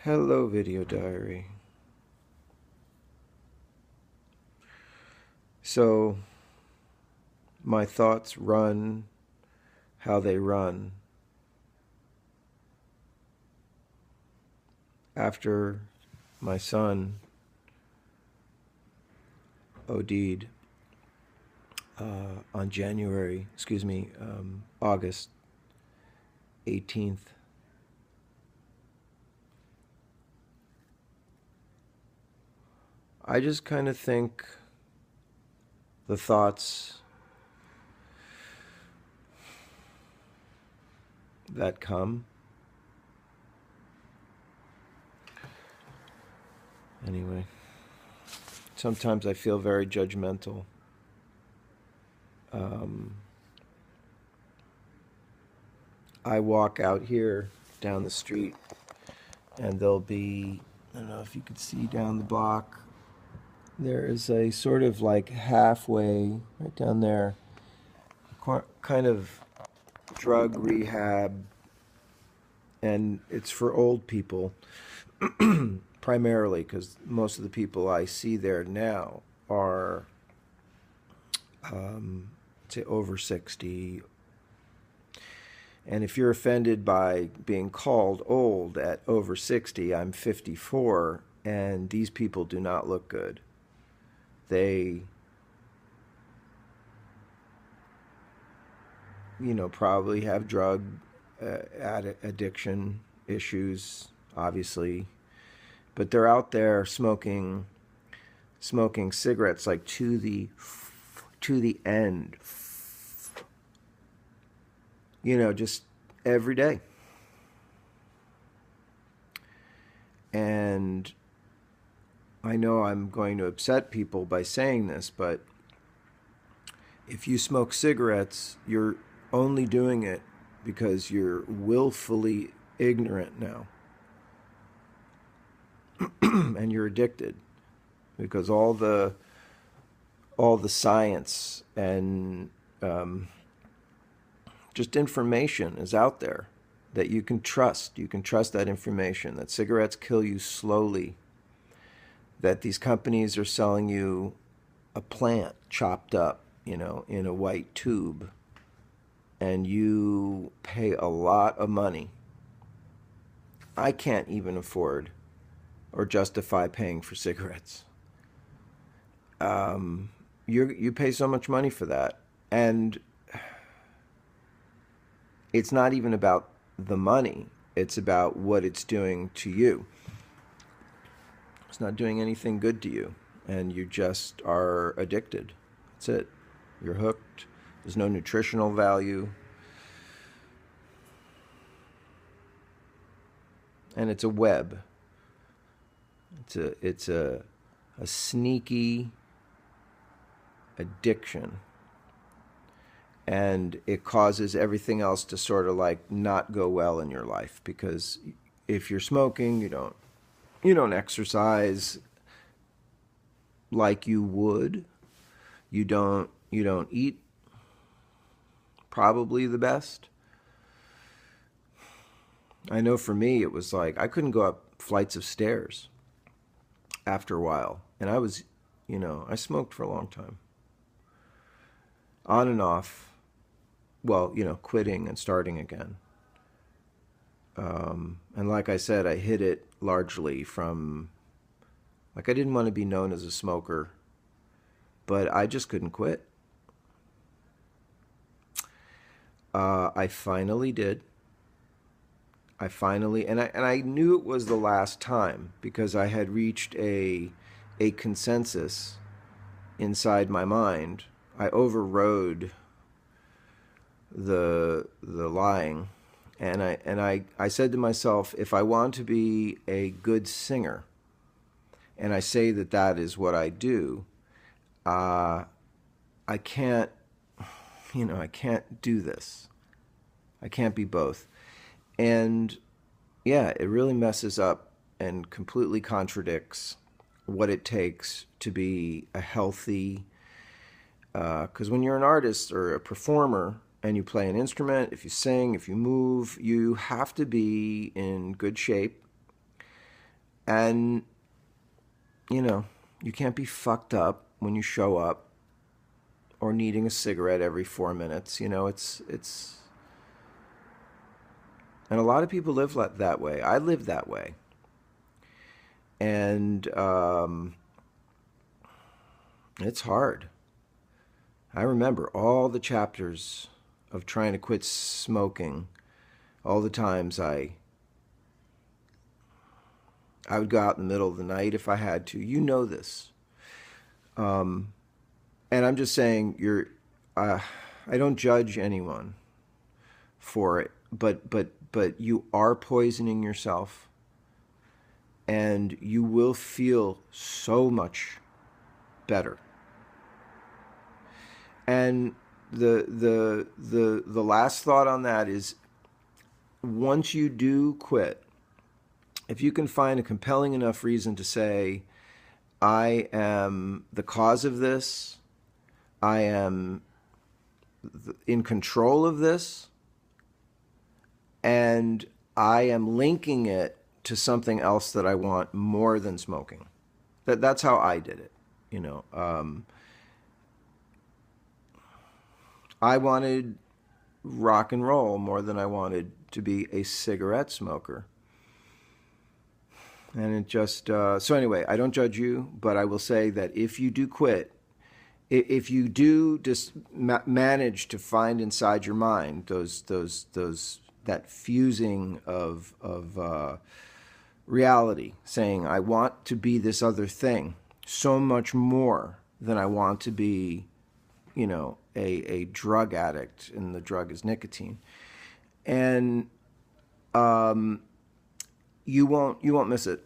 Hello, video diary. So, my thoughts run how they run after my son OD'd on August 18th. I just kind of think the thoughts that come. Anyway, sometimes I feel very judgmental. Um, I walk out here down the street, and there'll be, I don't know if you could see down the block, there is a sort of like halfway, right down there, kind of drug rehab, and it's for old people primarily, because most of the people I see there now are, say, over 60. And if you're offended by being called old at over 60, I'm 54, and these people do not look good. They, probably have drug addiction issues, obviously, but they're out there smoking cigarettes like to the end, just every day. And I know I'm going to upset people by saying this, but if you smoke cigarettes, you're only doing it because you're willfully ignorant now. And you're addicted because all the science and just information is out there that you can trust. You can trust that information, that cigarettes kill you slowly, that these companies are selling you a plant chopped up, in a white tube, and you pay a lot of money. I can't even afford or justify paying for cigarettes. You pay so much money for that, and it's not even about the money. It's about what it's doing to you. It's not doing anything good to you, and you just are addicted. That's it. You're hooked. There's no nutritional value. And it's a web. It's a sneaky addiction. And it causes everything else to sort of like not go well in your life, because if you're smoking, you don't exercise like you would. You don't eat probably the best. I know for me it was like I couldn't go up flights of stairs after a while. And I smoked for a long time. On and off. Well, quitting and starting again. And like I said, I hid it largely from, like, I didn't want to be known as a smoker, but I just couldn't quit. I finally did. And I knew it was the last time, because I had reached a consensus inside my mind. I overrode the lying, and I said to myself, if I want to be a good singer, and I say that is what I do, I can't, I can't do this. I can't be both. And yeah, it really messes up and completely contradicts what it takes to be a healthy, because when you're an artist or a performer and you play an instrument, if you sing, if you move, you have to be in good shape. And, you know, you can't be fucked up when you show up or needing a cigarette every 4 minutes. You know, it's, and a lot of people live that way. I live that way. And it's hard. I remember all the chapters of trying to quit smoking, all the times I would go out in the middle of the night if I had to. You know this. And I'm just saying, I don't judge anyone for it, but you are poisoning yourself, and you will feel so much better. And the last thought on that is, once you do quit, if you can find a compelling enough reason to say, I am the cause of this, I am in control of this, and I am linking it to something else that I want more than smoking. That's how I did it, you know. I wanted rock and roll more than I wanted to be a cigarette smoker. And it just, so anyway, I don't judge you, but I will say that if you do quit, if you do just manage to find inside your mind that fusing of reality, saying, I want to be this other thing so much more than I want to be, you know, a drug addict, and the drug is nicotine. And you won't miss it.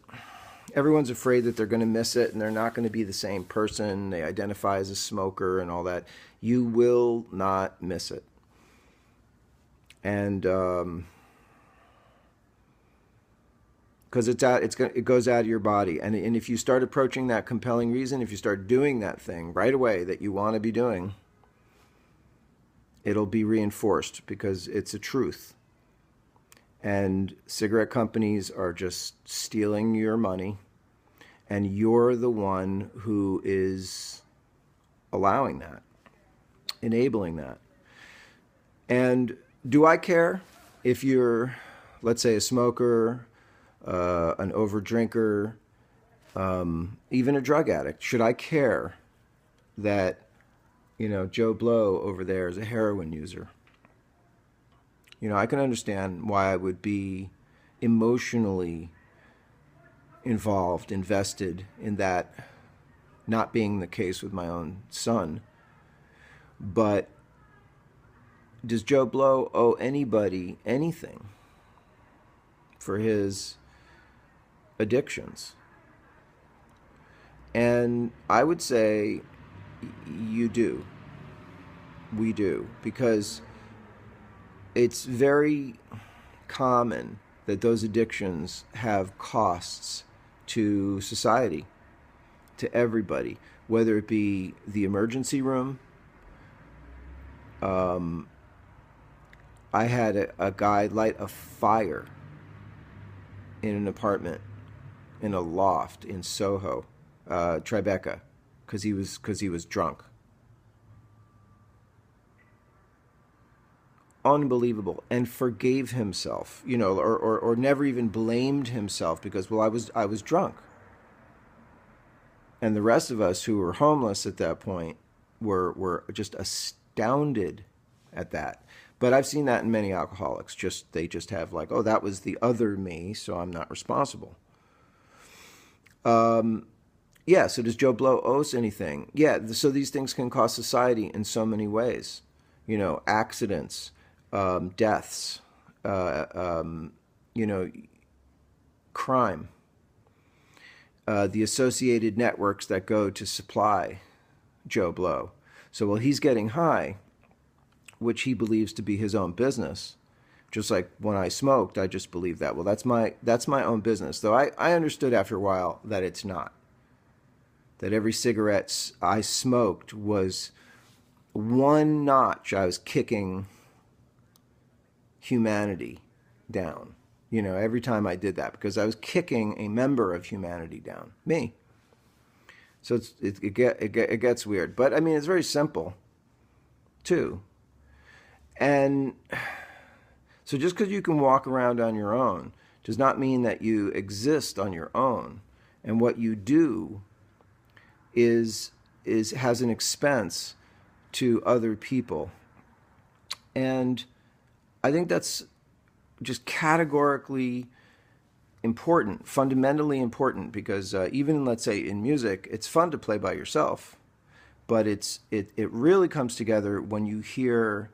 Everyone's afraid that they're going to miss it and they're not going to be the same person. They identify as a smoker and all that. You will not miss it. And because it goes out of your body. And if you start approaching that compelling reason, if you start doing that thing right away that you want to be doing, it'll be reinforced because it's a truth. And cigarette companies are just stealing your money, and you're the one who is allowing that, enabling that. And do I care if you're, let's say, a smoker, an overdrinker, even a drug addict? Should I care that, you know, Joe Blow over there is a heroin user? You know, I can understand why I would be emotionally involved, invested in that not being the case with my own son. But does Joe Blow owe anybody anything for his addictions? And I would say you do. We do. Because it's very common that those addictions have costs to society, to everybody, whether it be the emergency room. I had a guy light a fire in an apartment, in a loft in Soho, Tribeca, because he was drunk. Unbelievable. And forgave himself, you know, or never even blamed himself because, well, I was drunk. And the rest of us who were homeless at that point were just astounded at that. But I've seen that in many alcoholics. They just have like, oh, that was the other me, so I'm not responsible. Yeah, so does Joe Blow owe us anything? Yeah, so these things can cost society in so many ways. You know, accidents, deaths, you know, crime, the associated networks that go to supply Joe Blow. So while he's getting high, which he believes to be his own business, just like when I smoked, I just believed that. Well, that's my own business. Though I understood after a while that it's not. That every cigarette I smoked was one notch I was kicking humanity down. every time I did that, because I was kicking a member of humanity down, me. So it gets weird. But I mean, it's very simple, too. And so just because you can walk around on your own does not mean that you exist on your own. And what you do is has an expense to other people. And I think that's just categorically important, fundamentally important, because even, let's say, in music, it's fun to play by yourself, but it really comes together when you hear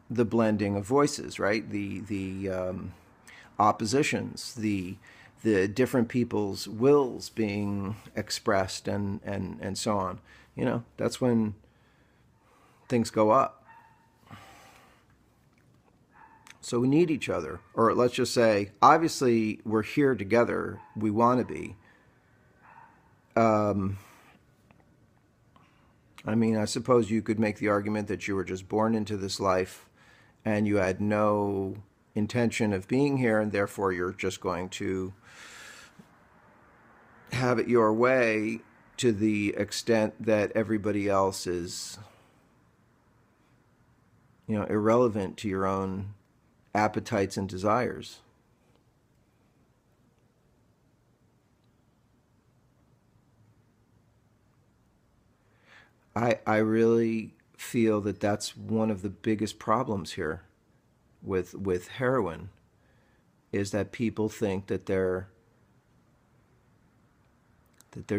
the blending of voices, right? The oppositions, the different people's wills being expressed, and so on. That's when things go up. So we need each other. Or let's just say, obviously, we're here together. We want to be. I mean, I suppose you could make the argument that you were just born into this life and you had no intention of being here, and therefore you're just going to have it your way to the extent that everybody else is, irrelevant to your own appetites and desires. I really feel that that's one of the biggest problems here with heroin, is that people think that they're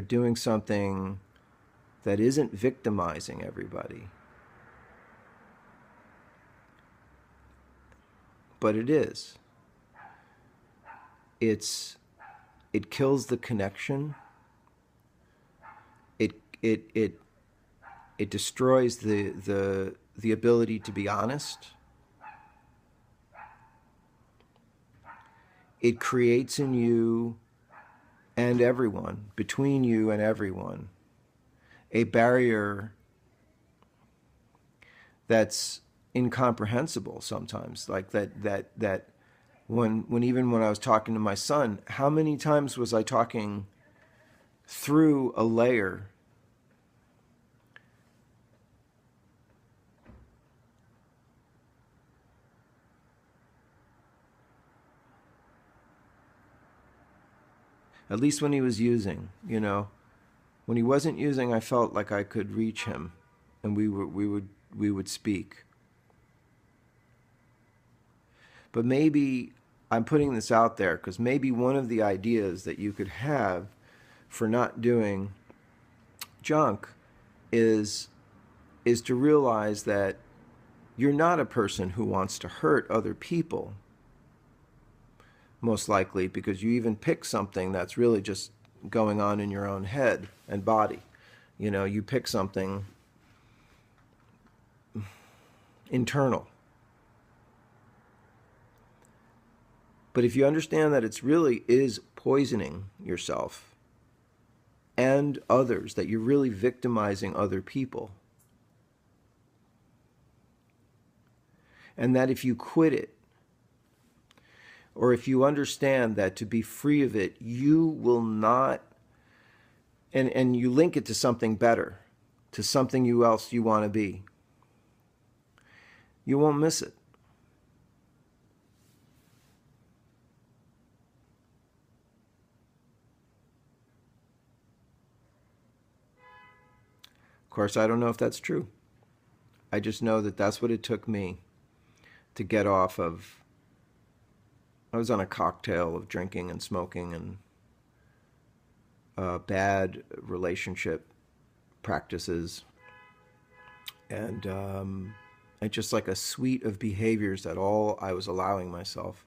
doing something that isn't victimizing everybody. But it is. It kills the connection. It destroys the ability to be honest. It creates in you and everyone, between you and everyone, a barrier that's incomprehensible sometimes. Like that when even when I was talking to my son, how many times was I talking through a layer at least when he was using, when he wasn't using, I felt like I could reach him, and we would speak. But maybe I'm putting this out there because maybe one of the ideas that you could have for not doing junk is to realize that you're not a person who wants to hurt other people, most likely, because you even pick something that's really just going on in your own head and body. You pick something internal. But if you understand that it's really is poisoning yourself and others, that you're really victimizing other people, and that if you quit it, or if you understand that to be free of it, you will not, and you link it to something better, to something else you want to be, you won't miss it. Of course, I don't know if that's true. I just know that that's what it took me to get off of. I was on a cocktail of drinking and smoking and bad relationship practices, and just like a suite of behaviors that all I was allowing myself.